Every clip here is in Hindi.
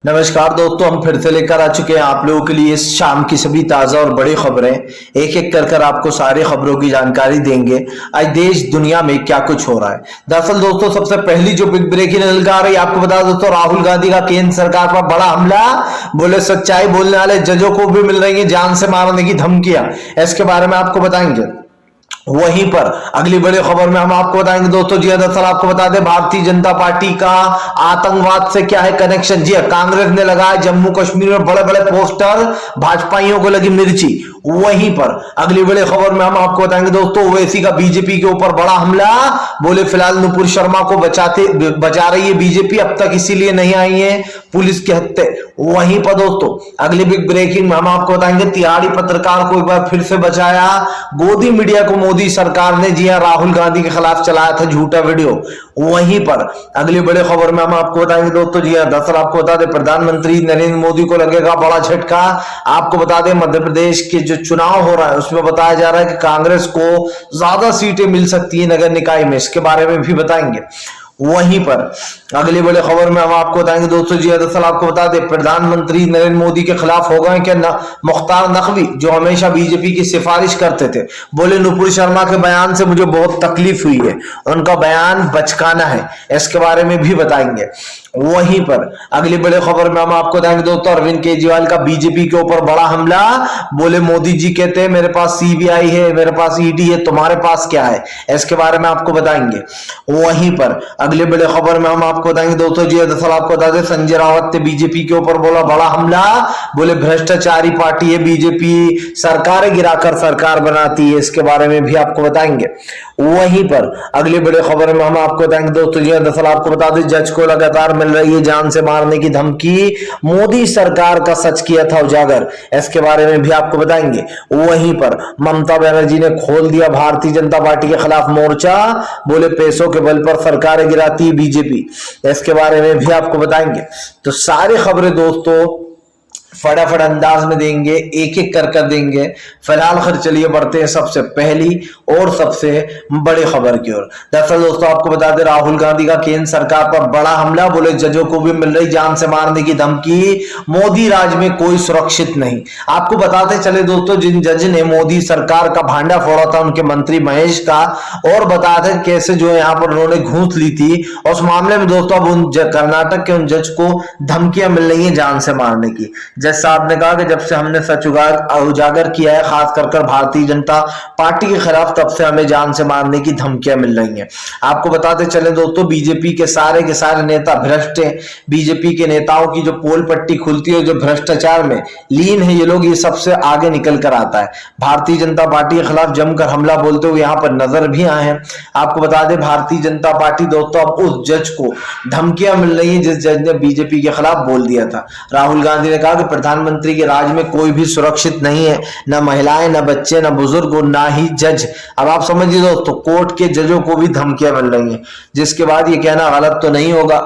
नमस्कार दोस्तों, हम फिर से लेकर आ चुके हैं आप लोगों के लिए इस शाम की सभी ताजा और बड़ी खबरें। एक एक कर आपको सारी खबरों की जानकारी देंगे। आज देश दुनिया में क्या कुछ हो रहा है। दरअसल दोस्तों, सबसे पहली जो बिग ब्रेकिंग निकल आ रही है, आपको बता दोस्तों, राहुल गांधी का केंद्र सरकार पर बड़ा हमला। बोले सच्चाई बोलने वाले जजों को भी मिल रही है जान से मारने की धमकियां। इसके बारे में आपको बताएंगे। वहीं पर अगली बड़ी खबर में हम आपको बताएंगे दोस्तों, जी दरअसल आपको बता दें, भारतीय जनता पार्टी का आतंकवाद से क्या है कनेक्शन। जी कांग्रेस ने लगाया जम्मू कश्मीर में बड़े बड़े पोस्टर, भाजपाइयों को लगी मिर्ची। वहीं पर अगली बड़ी खबर में हम आपको बताएंगे दोस्तों, ओवैसी का बीजेपी के ऊपर बड़ा हमला। बोले फिलहाल नुपुर शर्मा को बचा रही है बीजेपी, अब तक इसीलिए नहीं आई है पुलिस के हत्थे। वहीं पर दोस्तों अगली बिग ब्रेकिंग में हम आपको बताएंगे, तिहाड़ी पत्रकार को एक बार फिर से बचाया गोदी मीडिया को मोदी सरकार ने। जी हां, राहुल गांधी के खिलाफ चलाया था झूठा वीडियो। वहीं पर अगली बड़ी खबर में हम आपको बताएंगे दोस्तों, जी हां दरअसल आपको बता दें, प्रधानमंत्री नरेंद्र मोदी को लगेगा बड़ा झटका। आपको बता दें, मध्य प्रदेश के जो चुनाव हो रहा है उसमें बताया जा रहा है कि कांग्रेस को ज्यादा सीटें मिल सकती है नगर निकाय में। इसके बारे में भी बताएंगे। वहीं पर अगली बड़ी खबर में हम आपको बताएंगे दोस्तों, जी दरअसल आपको बता दें, प्रधानमंत्री नरेंद्र मोदी के खिलाफ हो गए क्या मुख्तार नकवी, जो हमेशा बीजेपी की सिफारिश करते थे। बोले नुपुर शर्मा के बयान से मुझे बहुत तकलीफ हुई है, उनका बयान बचकाना है। इसके बारे में भी बताएंगे। वहीं पर अगली बड़ी खबर में हम आपको बताएंगे दोस्तों, अरविंद केजरीवाल का बीजेपी के ऊपर बड़ा हमला। बोले मोदी जी कहते हैं मेरे पास सीबीआई है, मेरे पास ईडी है, तुम्हारे पास क्या है। इसके बारे में आपको बताएंगे। वहीं पर अगले बड़े खबर में हम आपको बताएंगे दोस्तों, जी दरअसल आपको बता दें, संजय रावत ने बीजेपी के ऊपर बोला बड़ा हमला। बोले भ्रष्टाचारी पार्टी है बीजेपी, सरकारें गिराकर सरकार बनाती है। इसके बारे में भी आपको बताएंगे। वहीं पर अगली बड़ी खबर में हम आपको बताएंगे दोस्तों, जी दरअसल आपको बता दें, जज को लगातार मिल रही है जान से मारने की धमकी, मोदी सरकार का सच किया था उजागर। इसके बारे में भी आपको बताएंगे। वहीं पर ममता बनर्जी ने खोल दिया भारतीय जनता पार्टी के खिलाफ मोर्चा। बोले पैसों के बल पर सरकारें गिराती है बीजेपी। इसके बारे में भी आपको बताएंगे। तो सारी खबरें दोस्तों फटाफट अंदाज में देंगे, एक एक कर देंगे। फिलहाल खैर चलिए बढ़ते हैं सबसे पहली और सबसे बड़ी खबर की ओर। दरअसल दोस्तों आपको बता दें, राहुल गांधी का केंद्र सरकार पर बड़ा हमला। बोले जजों को भी मिल रही जान से मारने की धमकी, मोदी राज में कोई सुरक्षित नहीं। आपको बताते चले दोस्तों, जिन जज ने मोदी सरकार का भांडा फोड़ा था उनके मंत्री महेश का, और बताते कैसे जो यहाँ पर उन्होंने घूस ली थी। और उस मामले में दोस्तों अब उन कर्नाटक के उन जज को धमकियां मिल रही है जान से मारने की। जज साहब ने कहा कि जब से हमने सच उजागर किया है, खास कर भारतीय जनता पार्टी के खिलाफ, तब से हमें जान से मारने की धमकियां मिल रही हैं। आपको बताते चले दोस्तों, बीजेपी के सारे नेता भ्रष्ट हैं। बीजेपी के नेताओं की जो पोल पट्टी खुलती है, जो भ्रष्टाचार में लीन है ये लोग, ये सबसे आगे निकल कर आता है। भारतीय जनता पार्टी के खिलाफ जमकर हमला बोलते हुए यहाँ पर नजर भी आए हैं। आपको बता दें, भारतीय जनता पार्टी दोस्तों अब उस जज को धमकियां मिल रही है जिस जज ने बीजेपी के खिलाफ बोल दिया था। राहुल गांधी ने कहा कि प्रधानमंत्री के राज में कोई भी सुरक्षित नहीं है, न महिलाएं, न बच्चे, न बुजुर्ग, ना ही जज। अब आप समझिए दोस्तों, कोर्ट के जजों को भी धमकियां मिल रही हैं, जिसके बाद ये कहना गलत तो नहीं होगा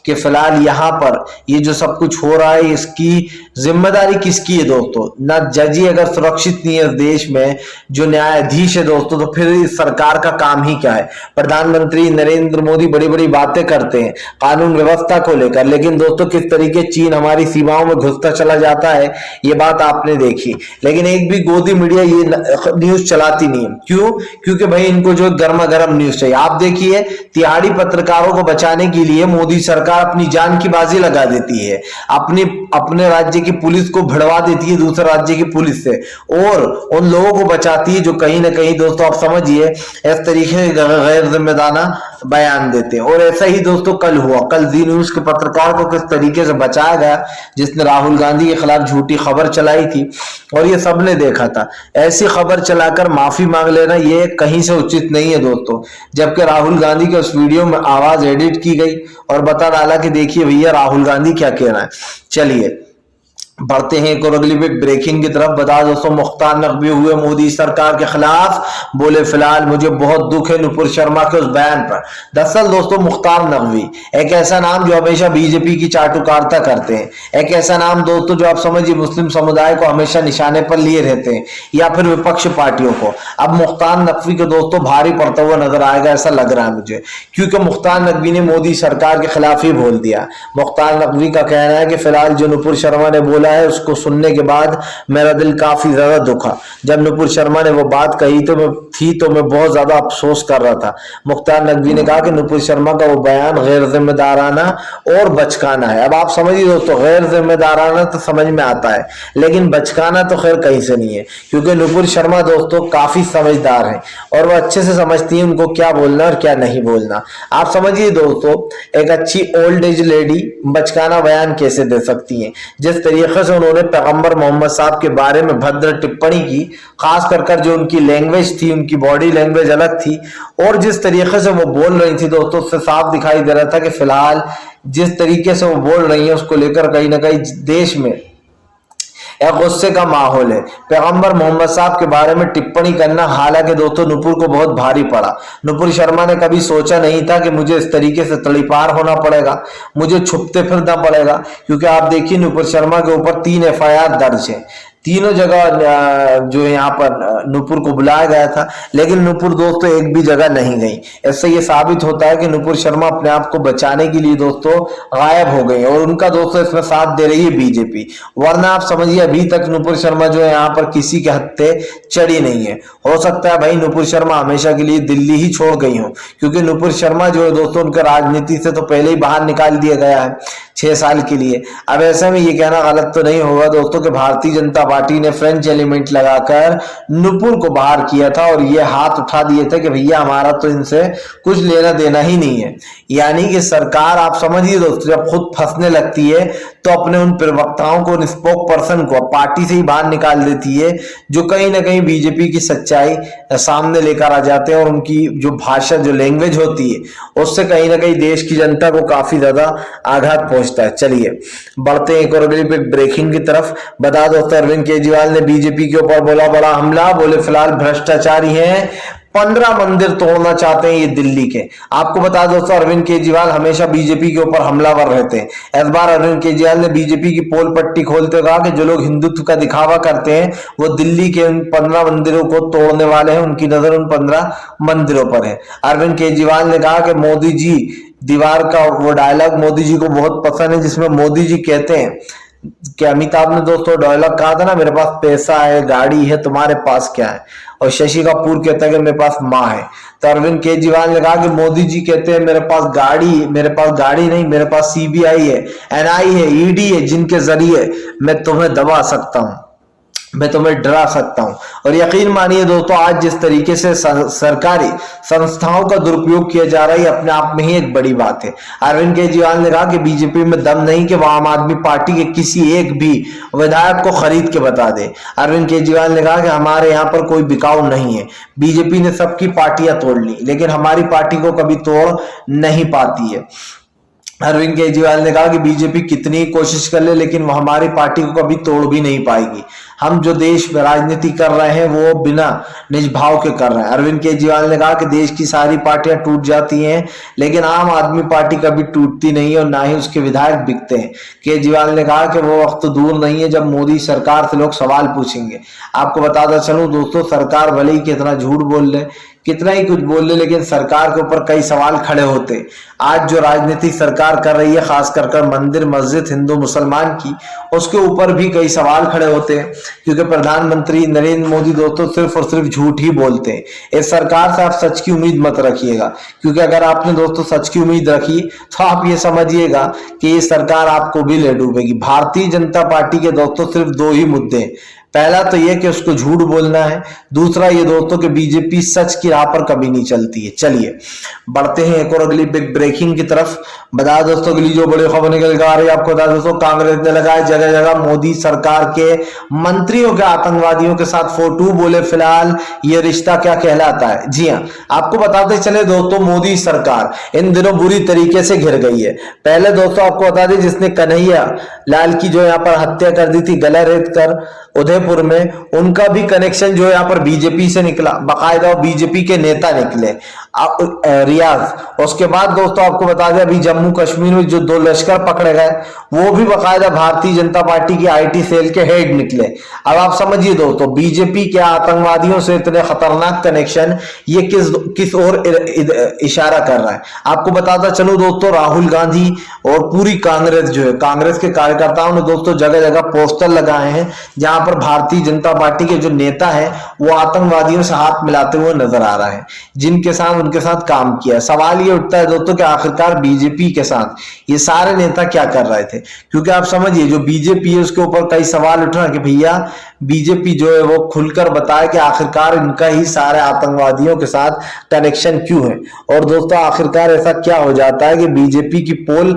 कि फिलहाल यहाँ पर ये जो सब कुछ हो रहा है इसकी जिम्मेदारी किसकी है दोस्तों। न जज ही अगर सुरक्षित नहीं है देश में, जो न्यायाधीश है दोस्तों, तो फिर इस सरकार का काम ही क्या है। प्रधानमंत्री नरेंद्र मोदी बड़ी बड़ी बातें करते हैं कानून व्यवस्था को लेकर, लेकिन दोस्तों किस तरीके चीन हमारी सीमाओं में घुसता चला जाता है ये बात आपने देखी। लेकिन एक भी गोदी मीडिया ये न्यूज चलाती नहीं है। क्यों? क्योंकि भाई इनको जो गर्मा गर्म न्यूज चाहिए। आप देखिए, तिहाड़ी पत्रकारों को बचाने के लिए मोदी सरकार अपनी जान की बाजी लगा देती है, अपने राज्य की पुलिस को भिड़वा देती है दूसरे राज्य की पुलिस से, और उन लोगों को बचाती है जो कहीं ना कहीं दोस्तों आप समझिए इस तरीके गैर जिम्मेदाराना बयान देते हैं। और ऐसा ही दोस्तों कल हुआ। कल जी न्यूज के पत्रकार को किस तरीके से बचाया गया, जिसने राहुल गांधी के खिलाफ झूठी खबर चलाई थी, और ये सबने देखा था। ऐसी खबर चलाकर माफी मांग लेना ये कहीं से उचित नहीं है दोस्तों। जबकि राहुल गांधी के उस वीडियो में आवाज एडिट की गई और बता डाला कि देखिए भैया राहुल गांधी क्या कह रहा है। चलिए बढ़ते हैं एक और अगली ब्रेकिंग की तरफ। बता दोस्तों, मुख्तार नकवी हुए मोदी सरकार के खिलाफ, बोले फिलहाल मुझे बहुत दुख है नुपुर शर्मा के उस बयान पर। दरअसल दोस्तों, मुख्तार नकवी एक ऐसा नाम जो हमेशा बीजेपी की चाटुकारिता करते हैं, एक ऐसा नाम दोस्तों जो आप समझिए मुस्लिम समुदाय को हमेशा निशाने पर लिए रहते हैं या फिर विपक्ष पार्टियों को। अब मुख्तार नकवी को दोस्तों भारी पड़ता हुआ नजर आएगा, ऐसा लग रहा है मुझे, क्योंकि मुख्तार नकवी ने मोदी सरकार के खिलाफ ही बोल दिया। मुख्तार नकवी का कहना है कि फिलहाल जो नुपुर शर्मा ने बोला है उसको सुनने के बाद मेरा दिल काफी ज्यादा दुखा। जब नुपुर शर्मा ने वो बात कही तो मैं बहुत ज्यादा अफसोस कर रहा था। मुख्तार नकवी ने कहा कि नुपुर शर्मा का वो बयान गैर जिम्मेदाराना और बचकाना है। अब आप समझिए दोस्तों, गैर जिम्मेदाराना तो समझ में आता है, लेकिन बचकाना तो खैर कहीं से नहीं है, क्योंकि नुपुर शर्मा दोस्तों काफी समझदार है और वो अच्छे से समझती है उनको क्या बोलना और क्या नहीं बोलना। आप समझिए दोस्तों, एक अच्छी ओल्ड एज लेडी बचकाना बयान कैसे दे सकती है। जिस तरीके से उन्होंने पैगंबर मोहम्मद साहब के बारे में भद्र टिप्पणी की, खास कर जो उनकी लैंग्वेज थी, उनकी बॉडी लैंग्वेज अलग थी, और जिस तरीके से वो बोल रही थी दोस्तों, उससे साफ दिखाई दे रहा था कि फिलहाल जिस तरीके से वो बोल रही है उसको लेकर कहीं ना कहीं देश में एक गुस्से का माहौल है। पैगंबर मोहम्मद साहब के बारे में टिप्पणी करना हालांकि दोस्तों नुपुर को बहुत भारी पड़ा। नुपुर शर्मा ने कभी सोचा नहीं था कि मुझे इस तरीके से तड़ीपार होना पड़ेगा, मुझे छुपते फिरना पड़ेगा, क्योंकि आप देखिए नुपुर शर्मा के ऊपर 3 FIR दर्ज है। तीनों जगह जो यहाँ पर नुपुर को बुलाया गया था, लेकिन नुपुर दोस्तों एक भी जगह नहीं गई। इससे ये साबित होता है कि नुपुर शर्मा अपने आप को बचाने के लिए दोस्तों गायब हो गई और उनका दोस्तों इसमें साथ दे रही है बीजेपी। वरना आप समझिए अभी तक नुपुर शर्मा जो है यहाँ पर किसी के हत्थे चढ़ी नहीं है। हो सकता है भाई नुपुर शर्मा हमेशा के लिए दिल्ली ही छोड़ गई हो, क्योंकि नुपुर शर्मा जो है दोस्तों उनका राजनीति से तो पहले ही बाहर निकाल दिया गया है 6 साल के लिए। अब ऐसे में ये कहना गलत तो नहीं होगा दोस्तों कि भारतीय जनता पार्टी ने फ्रेंच एलिमेंट लगाकर नुपुर को बाहर किया था और ये हाथ उठा दिए थे कि भैया हमारा तो इनसे कुछ लेना देना ही नहीं है। यानी कि सरकार, आप समझिए दोस्तों, जब खुद फंसने लगती है तो अपने उन प्रवक्ताओं को, स्पोक पर्सन को पार्टी से ही बाहर निकाल देती है, जो कहीं ना कहीं बीजेपी की सच्चाई सामने लेकर आ जाते हैं और उनकी जो भाषा, जो लैंग्वेज होती है, उससे कहीं ना कहीं देश की जनता को काफी ज्यादा आघात पहुंचता है। चलिए बढ़ते हैं एक और अगली ब्रेकिंग की तरफ। बता दोस्तों, अरविंद केजरीवाल ने बीजेपी के ऊपर बोला बड़ा हमला, बोले फिलहाल भ्रष्टाचारी हैं, 15 मंदिर तोड़ना चाहते हैं ये दिल्ली के। आपको बता दोस्तों, अरविंद केजरीवाल हमेशा बीजेपी के ऊपर हमलावर रहते हैं। इस बार अरविंद केजरीवाल ने बीजेपी की पोल पट्टी खोलते कहा कि जो लोग हिंदुत्व का दिखावा करते हैं वो दिल्ली के उन 15 मंदिरों को तोड़ने वाले हैं। उनकी नजर उन 15 मंदिरों पर है। अरविंद केजरीवाल ने कहा कि मोदी जी, दीवार का वो डायलॉग मोदी जी को बहुत पसंद है, जिसमें मोदी जी कहते हैं कि अमिताभ ने दोस्तों डायलॉग कहा था ना, मेरे पास पैसा है, गाड़ी है, तुम्हारे पास क्या है? और शशि कपूर कहता है कि मेरे पास माँ है। तो अरविंद केजरीवाल ने कहा कि मोदी जी कहते हैं मेरे पास गाड़ी नहीं, मेरे पास CBI है, NI है, ED है, जिनके जरिए मैं तुम्हें दबा सकता हूं, मैं तुम्हें डरा सकता हूं। और यकीन मानिए दोस्तों, आज जिस तरीके से सरकारी संस्थाओं का दुरुपयोग किया जा रहा है, अपने आप में ही एक बड़ी बात है। अरविंद केजरीवाल ने कहा कि बीजेपी में दम नहीं कि वह आम आदमी पार्टी के किसी एक भी विधायक को खरीद के बता दे। अरविंद केजरीवाल ने कहा कि हमारे यहाँ पर कोई बिकाऊ नहीं है, बीजेपी ने सबकी पार्टियां तोड़ ली, लेकिन हमारी पार्टी को कभी तोड़ नहीं पाती है। अरविंद केजरीवाल ने कहा कि बीजेपी कितनी कोशिश कर ले, लेकिन वो हमारी पार्टी को कभी तोड़ भी नहीं पाएगी। हम जो देश में राजनीति कर रहे हैं वो बिना निज भाव के कर रहे हैं। अरविंद केजरीवाल ने कहा कि देश की सारी पार्टियां टूट जाती हैं, लेकिन आम आदमी पार्टी कभी टूटती नहीं है और ना ही उसके विधायक बिकते हैं। केजरीवाल ने कहा कि वो वक्त दूर नहीं है जब मोदी सरकार से लोग सवाल पूछेंगे। आपको बताता चलूं दोस्तों, सरकार भले ही कितना झूठ बोल ले, कितना ही कुछ बोल ले, लेकिन सरकार के ऊपर कई सवाल खड़े होते। आज जो राजनीति सरकार कर रही है, खास कर मंदिर मस्जिद हिंदू मुसलमान की, उसके ऊपर भी कई सवाल खड़े होते हैं, क्योंकि प्रधानमंत्री नरेंद्र मोदी दोस्तों सिर्फ और सिर्फ झूठ ही बोलते हैं। इस सरकार से आप सच की उम्मीद मत रखिएगा, क्योंकि अगर आपने दोस्तों सच की उम्मीद रखी तो आप ये समझिएगा कि ये सरकार आपको भी ले डूबेगी। भारतीय जनता पार्टी के दोस्तों सिर्फ 2 ही मुद्दे हैं। पहला तो यह कि उसको झूठ बोलना है, दूसरा ये दोस्तों कि बीजेपी सच की राह पर कभी नहीं चलती है। चलिए बढ़ते हैं एक और अगली बिग ब्रेकिंग की तरफ। बता दोस्तों अगली जो बड़ी खबर निकल कर आ रही है आपको बता दोस्तों, कांग्रेस ने लगाए जगह जगह मोदी सरकार के मंत्रियों के आतंकवादियों के साथ फोटो, बोले फिलहाल ये रिश्ता क्या कहलाता है। जी हाँ, आपको बताते चले दोस्तों, मोदी सरकार इन दिनों बुरी तरीके से घिर गई है। पहले दोस्तों आपको बता दें, जिसने कन्हैया लाल की जो यहाँ पर हत्या कर दी थी गला रेत कर उदयपुर में, उनका भी कनेक्शन जो यहाँ पर बीजेपी से निकला, बाकायदा बीजेपी के नेता निकले रियाज। उसके बाद दोस्तों आपको बता दें, अभी जम्मू कश्मीर में जो 2 लश्कर पकड़े गए वो भी बाकायदा भारतीय जनता पार्टी की आईटी सेल के हेड निकले। अब आप समझिए दोस्तों, बीजेपी के आतंकवादियों से इतने खतरनाक कनेक्शन ये किस ओर इशारा कर रहा है। आपको बताता चलो दोस्तों, राहुल गांधी और पूरी कांग्रेस जो है, कांग्रेस के कार्यकर्ताओं ने दोस्तों जगह जगह पोस्टर लगाए हैं जहां पर भारतीय जनता पार्टी के जो नेता है वो आतंकवादियों से हाथ मिलाते हुए नजर आ रहा है, जिनके साथ उनके साथ काम किया। सवाल ये उठता है दोस्तों कि आखिरकार बीजेपी के साथ ये सारे नेता क्या कर रहे थे, क्योंकि आप समझिए जो बीजेपी है उसके ऊपर कई सवाल उठ रहे हैं कि भैया बीजेपी जो है वो खुलकर बताए कि आखिरकार इनका ही सारे आतंकवादियों के साथ कनेक्शन क्यों है। और दोस्तों आखिरकार ऐसा क्या हो जाता है कि बीजेपी की पोल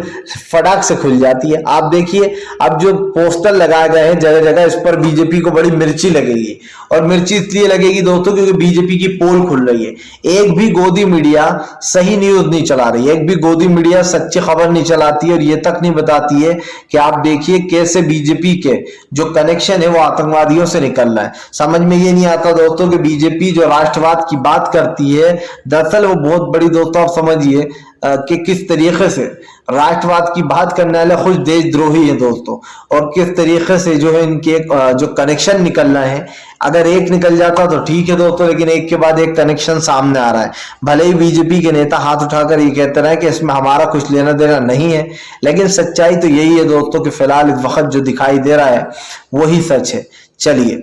फटाक से खुल जाती है। आप देखिए अब जो पोस्टर लगाए गए हैं जगह जगह, इस पर बीजेपी को बड़ी मिर्ची लगेगी, और मिर्ची इसलिए लगेगी दोस्तों क्योंकि बीजेपी की पोल खुल रही है। एक भी गोदी मीडिया सही न्यूज नहीं चला रही है, एक भी गोदी मीडिया सच्ची खबर नहीं चलाती है, और ये तक नहीं बताती है कि आप देखिए कैसे बीजेपी के जो कनेक्शन है वो आतंकवादियों से निकल रहा है। समझ में ये नहीं आता दोस्तों कि बीजेपी जो राष्ट्रवाद की बात करती है, दरअसल वो बहुत बड़ी दोस्तों आप समझिए कि किस तरीके से राष्ट्रवाद की बात करने वाले खुद देशद्रोही है दोस्तों, और किस तरीके से जो है इनके जो कनेक्शन निकल रहे हैं। अगर एक निकल जाता तो ठीक है दोस्तों, लेकिन एक के बाद एक कनेक्शन सामने आ रहा है। भले ही बीजेपी के नेता हाथ उठाकर ये कहते रहे कि इसमें हमारा कुछ लेना देना नहीं है, लेकिन सच्चाई तो यही है दोस्तों कि फिलहाल इस वक्त जो दिखाई दे रहा है वही सच है। चलिए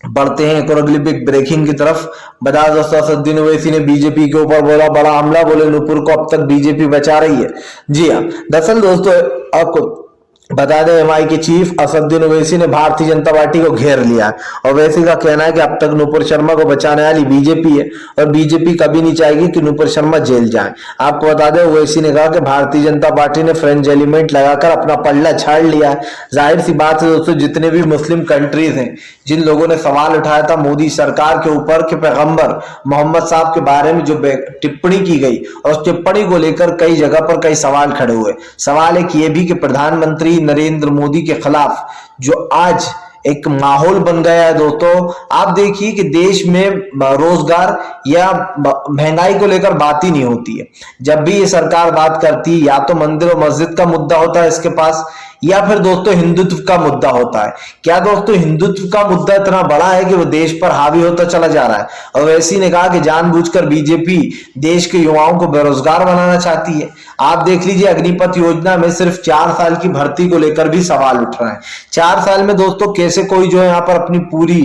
बढ़ते हैं एक और अगली बिग ब्रेकिंग की तरफ। बता दोस्तों, असदुद्दीन ओवैसी ने बीजेपी के ऊपर बोला बड़ा हमला, बोले नूपुर को अब तक बीजेपी बचा रही है। जी हाँ, दरअसल दोस्तों आपको बता दें, एमआई के चीफ असदुद्दीन ओवैसी ने भारतीय जनता पार्टी को घेर लिया है। ओवैसी का कहना है कि अब तक नूपुर शर्मा को बचाने वाली बीजेपी है, और बीजेपी कभी नहीं चाहेगी कि नूपुर शर्मा जेल जाए। आपको बता दें, ओवैसी ने कहा कि भारतीय जनता पार्टी ने फ्रेंच एलिमेंट लगाकर अपना पल्ला झाड़ लिया है। जाहिर सी बात है दोस्तों, जितने भी मुस्लिम कंट्रीज हैं, जिन लोगों ने सवाल उठाया था मोदी सरकार के ऊपर के पैगंबर मोहम्मद साहब के बारे में जो टिप्पणी की गई, और उस टिप्पणी को लेकर कई जगह पर कई सवाल खड़े हुए। सवाल एक ये भी कि प्रधानमंत्री नरेंद्र मोदी के खिलाफ जो आज एक माहौल बन गया है दोस्तों, आप देखिए कि देश में रोजगार या महंगाई को लेकर बात ही नहीं होती है। जब भी ये सरकार बात करती है या तो मंदिर और मस्जिद का मुद्दा होता है इसके पास, या फिर दोस्तों हिंदुत्व का मुद्दा होता है। क्या दोस्तों हिंदुत्व का मुद्दा इतना बड़ा है कि वो देश पर हावी होता चला जा रहा है। और वैसी ने कहा कि जानबूझकर बीजेपी देश के युवाओं को बेरोजगार बनाना चाहती है। आप देख लीजिए, अग्निपथ योजना में सिर्फ 4 साल की भर्ती को लेकर भी सवाल उठ रहा है। 4 साल में दोस्तों कैसे कोई जो है यहाँ पर अपनी पूरी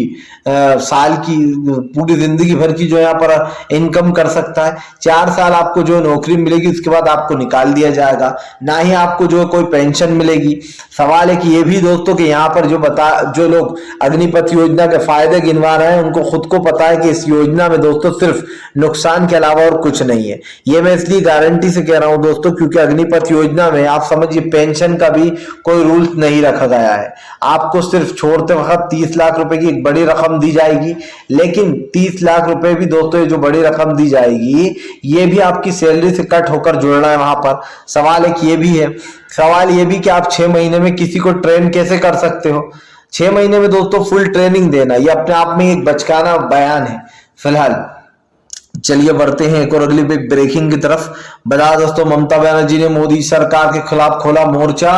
साल की पूरी जिंदगी भर की जो यहाँ पर इनकम कर सकता है। 4 साल आपको जो नौकरी मिलेगी, उसके बाद आपको निकाल दिया जाएगा, ना ही आपको जो कोई पेंशन मिलेगी। सवाल है कि ये भी दोस्तों कि यहाँ पर जो लोग अग्निपथ योजना के फायदे गिनवा रहे हैं, उनको खुद को पता है कि इस योजना में दोस्तों सिर्फ नुकसान के अलावा और कुछ नहीं है। ये मैं इसलिए गारंटी से कह रहा हूं दोस्तों, क्योंकि अग्निपथ योजना में आप समझिए पेंशन का भी कोई रूल नहीं रखा गया है। आपको सिर्फ छोड़ते वक्त 30 लाख रुपए की एक बड़ी रकम दी जाएगी, लेकिन 30 लाख रुपए भी दोस्तों ये जो बड़ी रकम दी जाएगी, ये भी आपकी सैलरी से कट होकर जुड़ना है वहां पर। सवाल एक ये भी है, सवाल ये भी कि आप 6 महीने में किसी को ट्रेन कैसे कर सकते हो। 6 महीने में दोस्तों फुल ट्रेनिंग देना, ये अपने आप में एक बचकाना बयान है। फिलहाल चलिए बढ़ते हैं एक और अगली बिग ब्रेकिंग की तरफ। बता दोस्तों, ममता बनर्जी ने मोदी सरकार के खिलाफ खोला मोर्चा,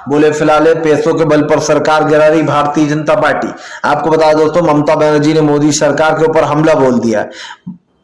बोले फिलहाल पैसों के बल पर सरकार गिरा रही भारतीय जनता पार्टी। आपको बता दोस्तों, ममता बनर्जी ने मोदी सरकार के ऊपर हमला बोल दिया।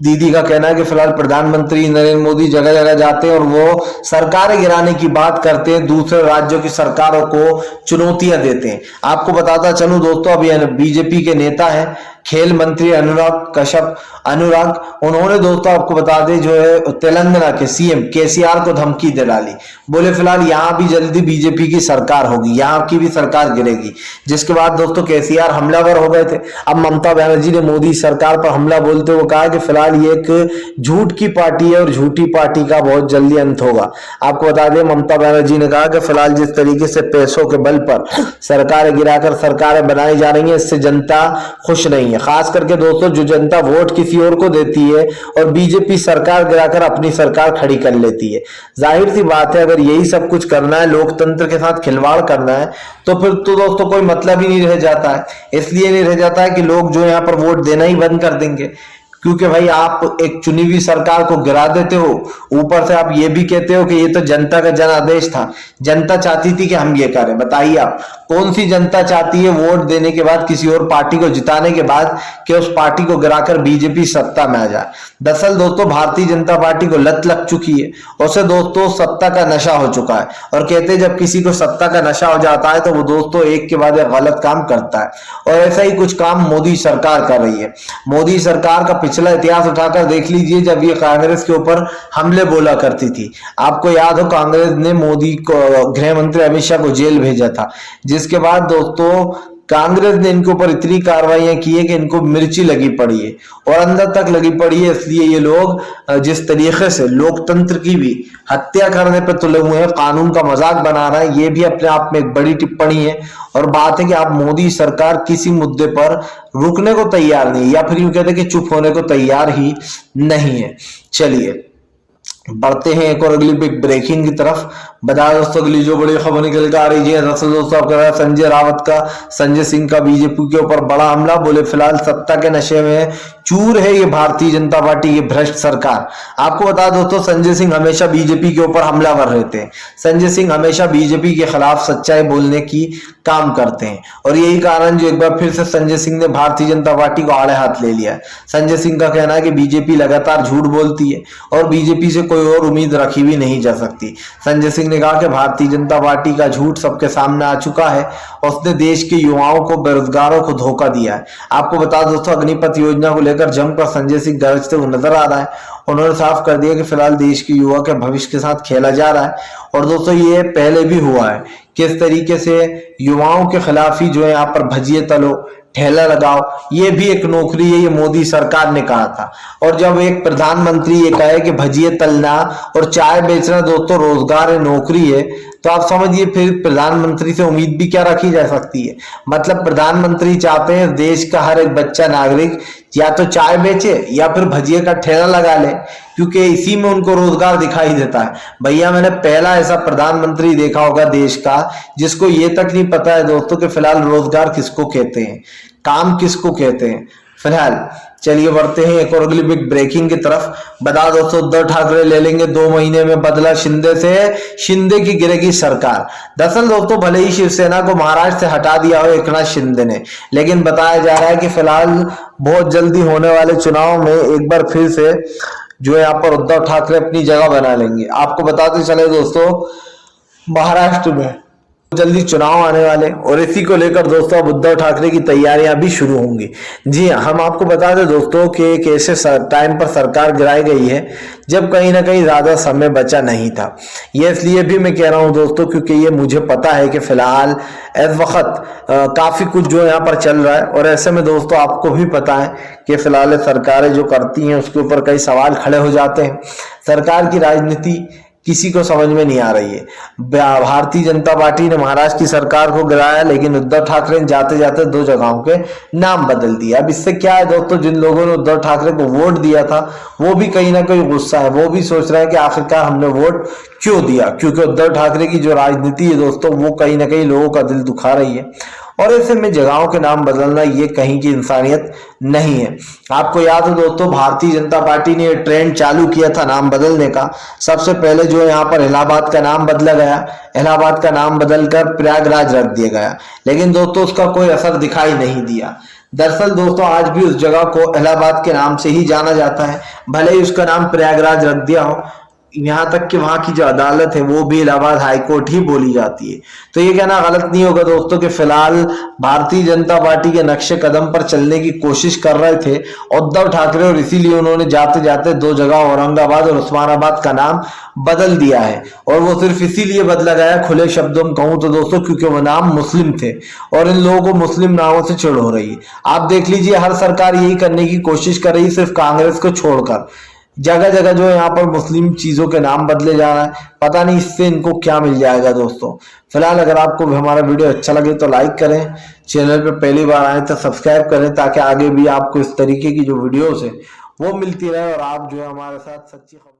दीदी का कहना है कि फिलहाल प्रधानमंत्री नरेंद्र मोदी जगह जगह जाते हैं और वो सरकारें गिराने की बात करते हैं, दूसरे राज्यों की सरकारों को चुनौतियां देते हैं। आपको बताता चलूं दोस्तों, अभी बीजेपी के नेता हैं खेल मंत्री अनुराग, उन्होंने दोस्तों आपको बता दें जो है तेलंगाना के सीएम केसीआर को धमकी दे डाली। बोले फिलहाल यहाँ भी जल्दी बीजेपी की सरकार होगी, यहाँ की भी सरकार गिरेगी। जिसके बाद दोस्तों केसीआर हमलावर हो गए थे। अब ममता बनर्जी ने मोदी सरकार पर हमला बोलते हुए कहा कि फिलहाल ये एक झूठ की पार्टी है और झूठी पार्टी का बहुत जल्दी अंत होगा। आपको बता दें ममता बनर्जी ने कहा कि फिलहाल जिस तरीके से पैसों के बल पर सरकारें गिराकर सरकारें बनाई जा रही है, इससे जनता खुश नहीं है। खास करके दोस्तों जो जनता वोट किसी और को देती है और बीजेपी सरकार गिराकर अपनी सरकार खड़ी कर लेती है। जाहिर सी बात है अगर यही सब कुछ करना है, लोकतंत्र के साथ खिलवाड़ करना है, तो फिर तो दोस्तों कोई मतलब ही नहीं रह जाता है। इसलिए नहीं रह जाता है कि लोग जो यहाँ पर वोट देना ही बंद कर देंगे, क्योंकि भाई आप एक चुनी हुई सरकार को गिरा देते हो, ऊपर से आप ये भी कहते हो कि ये तो जनता का जनादेश था, जनता चाहती थी कि हम ये करें। बताइए आप कौन सी जनता चाहती है वोट देने के बाद, किसी और पार्टी को जिताने के बाद, कि उस पार्टी को गिराकर बीजेपी सत्ता में आ जाए। दरअसल दोस्तों भारतीय जनता पार्टी को लत लग चुकी है, उसे दोस्तों सत्ता का नशा हो चुका है। और कहते हैं जब किसी को सत्ता का नशा हो जाता है तो वो दोस्तों एक के बाद एक गलत काम करता है, और ऐसा ही कुछ काम मोदी सरकार कर रही है। मोदी सरकार का पिछला इतिहास उठाकर देख लीजिए, जब ये कांग्रेस के ऊपर हमले बोला करती थी। आपको याद हो कांग्रेस ने मोदी को, गृह मंत्री अमित शाह को जेल भेजा था, जिसके बाद दोस्तों कांग्रेस ने इनके ऊपर इतनी कार्रवाइयां की है कि इनको मिर्ची लगी पड़ी है और अंदर तक लगी पड़ी है। इसलिए ये लोग जिस तरीके से लोकतंत्र की भी हत्या करने पर तुले हुए हैं, कानून का मजाक बना रहा है, ये भी अपने आप में एक बड़ी टिप्पणी है। और बात है कि आप मोदी सरकार किसी मुद्दे पर रुकने को तैयार नहीं, या फिर यूं कहते हैं कि चुप होने को तैयार ही नहीं है। चलिए बढ़ते हैं एक और अगली बिग ब्रेकिंग की तरफ। बता दोस्तों अगली जो बड़ी खबर निकल कर आ रही है, दरअसल दोस्तों आपका संजय रावत का, संजय सिंह का बीजेपी के ऊपर बड़ा हमला। बोले फिलहाल सत्ता के नशे में चूर है ये भारतीय जनता पार्टी, ये भ्रष्ट सरकार। आपको बता दोस्तों संजय सिंह हमेशा बीजेपी के ऊपर हमलावर रहते हैं। संजय सिंह हमेशा बीजेपी के खिलाफ सच्चाई बोलने की काम करते हैं, और यही कारण जो एक बार फिर से संजय सिंह ने भारतीय जनता पार्टी को आड़े हाथ ले लिया है। संजय सिंह का कहना है कि बीजेपी लगातार झूठ बोलती है और बीजेपी से कोई और उम्मीद रखी भी नहीं जा सकती। संजय सिंह ने कहा कि भारतीय जनता पार्टी का झूठ सबके सामने आ चुका है, उसने देश के युवाओं को, बेरोजगारों को धोखा दिया है। आपको बता दोस्तों अग्निपथ योजना को लेकर जमकर संजय सिंह गरजते हुए नजर आ रहा है। उन्होंने साफ कर दिया कि फिलहाल देश के युवा के भविष्य के साथ खेला जा रहा है, और दोस्तों ये पहले भी हुआ है। किस तरीके से युवाओं के खिलाफ ही जो है यहाँ पर भजिए तलो, ठेला लगाओ, ये भी एक नौकरी है, ये मोदी सरकार ने कहा था। और जब एक प्रधानमंत्री ये कहे कि भजिए तलना और चाय बेचना दोस्तों रोजगार है, नौकरी है, तो आप समझिए फिर प्रधानमंत्री से उम्मीद भी क्या रखी जा सकती है। मतलब प्रधानमंत्री चाहते हैं देश का हर एक बच्चा नागरिक या तो चाय बेचे या फिर भजिए का ठेला लगा ले, क्योंकि इसी में उनको रोजगार दिखाई देता है। भैया मैंने पहला ऐसा प्रधानमंत्री देखा होगा देश का जिसको ये तक नहीं पता है दोस्तों कि फिलहाल रोजगार किसको कहते हैं, काम किसको कहते हैं। फिलहाल चलिए बढ़ते हैं एक और अगली बिग ब्रेकिंग की तरफ। बता दोस्तों उद्धव ठाकरे ले लेंगे 2 महीने में बदला शिंदे से, शिंदे की गिरेगी सरकार। दरअसल दोस्तों भले ही शिवसेना को महाराष्ट्र से हटा दिया हो एकनाथ शिंदे ने, लेकिन बताया जा रहा है कि फिलहाल बहुत जल्दी होने वाले चुनाव में एक बार फिर से जो है यहाँ पर उद्धव ठाकरे अपनी जगह बना लेंगे। आपको बताते चले दोस्तों महाराष्ट्र में जल्दी चुनाव आने वाले, और इसी को लेकर दोस्तों अब उद्धव ठाकरे की तैयारियां भी शुरू होंगी। जी हाँ, हम आपको बता दें दोस्तों कि एक ऐसे टाइम पर सरकार गिराई गई है जब कहीं ना कहीं ज्यादा समय बचा नहीं था। ये इसलिए भी मैं कह रहा हूं दोस्तों क्योंकि ये मुझे पता है कि फिलहाल इस वक्त काफी कुछ जो यहाँ पर चल रहा है, और ऐसे में दोस्तों आपको भी पता है कि फिलहाल सरकारें जो करती हैं उसके ऊपर कई सवाल खड़े हो जाते हैं। सरकार की राजनीति किसी को समझ में नहीं आ रही है। भारतीय जनता पार्टी ने महाराष्ट्र की सरकार को गिराया, लेकिन उद्धव ठाकरे ने जाते जाते 2 जगहों के नाम बदल दिया। अब इससे क्या है दोस्तों, जिन लोगों ने उद्धव ठाकरे को वोट दिया था वो भी कहीं ना कहीं गुस्सा है, वो भी सोच रहे हैं कि आखिरकार हमने वोट क्यों दिया, क्योंकि उद्धव ठाकरे की जो राजनीति है दोस्तों वो कहीं ना कहीं लोगों का दिल दुखा रही है। और ऐसे में जगहों के नाम बदलना ये कहीं की इंसानियत नहीं है। आपको याद हो दोस्तों भारतीय जनता पार्टी ने ट्रेंड चालू किया था नाम बदलने का। सबसे पहले जो यहाँ पर इलाहाबाद का नाम बदला गया, इलाहाबाद का नाम बदलकर प्रयागराज रख दिया गया, लेकिन दोस्तों उसका कोई असर दिखाई नहीं दिया। दरअसल दोस्तों आज भी उस जगह को इलाहाबाद के नाम से ही जाना जाता है, भले ही उसका नाम प्रयागराज रख दिया हो। यहाँ तक कि वहां की जो अदालत है वो भी इलाहाबाद हाई कोर्ट ही बोली जाती है। तो ये कहना गलत नहीं होगा दोस्तों कि फिलहाल भारतीय जनता पार्टी के नक्शे कदम पर चलने की कोशिश कर रहे थे उद्धव ठाकरे, और इसीलिए उन्होंने जाते जाते दो जगह औरंगाबाद और उस्मानाबाद का नाम बदल दिया है। और वो सिर्फ इसीलिए बदला गया, खुले शब्दों में कहूं तो दोस्तों, क्योंकि वो नाम मुस्लिम थे और इन लोगों को मुस्लिम नामों से चिढ़ हो रही है। आप देख लीजिए हर सरकार यही करने की कोशिश कर रही है, सिर्फ कांग्रेस को छोड़कर। जगह जगह जो यहाँ पर मुस्लिम चीजों के नाम बदले जा रहा है, पता नहीं इससे इनको क्या मिल जाएगा दोस्तों। फिलहाल अगर आपको हमारा वीडियो अच्छा लगे तो लाइक करें, चैनल पर पहली बार आए तो सब्सक्राइब करें, ताकि आगे भी आपको इस तरीके की जो वीडियोस है वो मिलती रहे और आप जो है हमारे साथ सच्ची खबर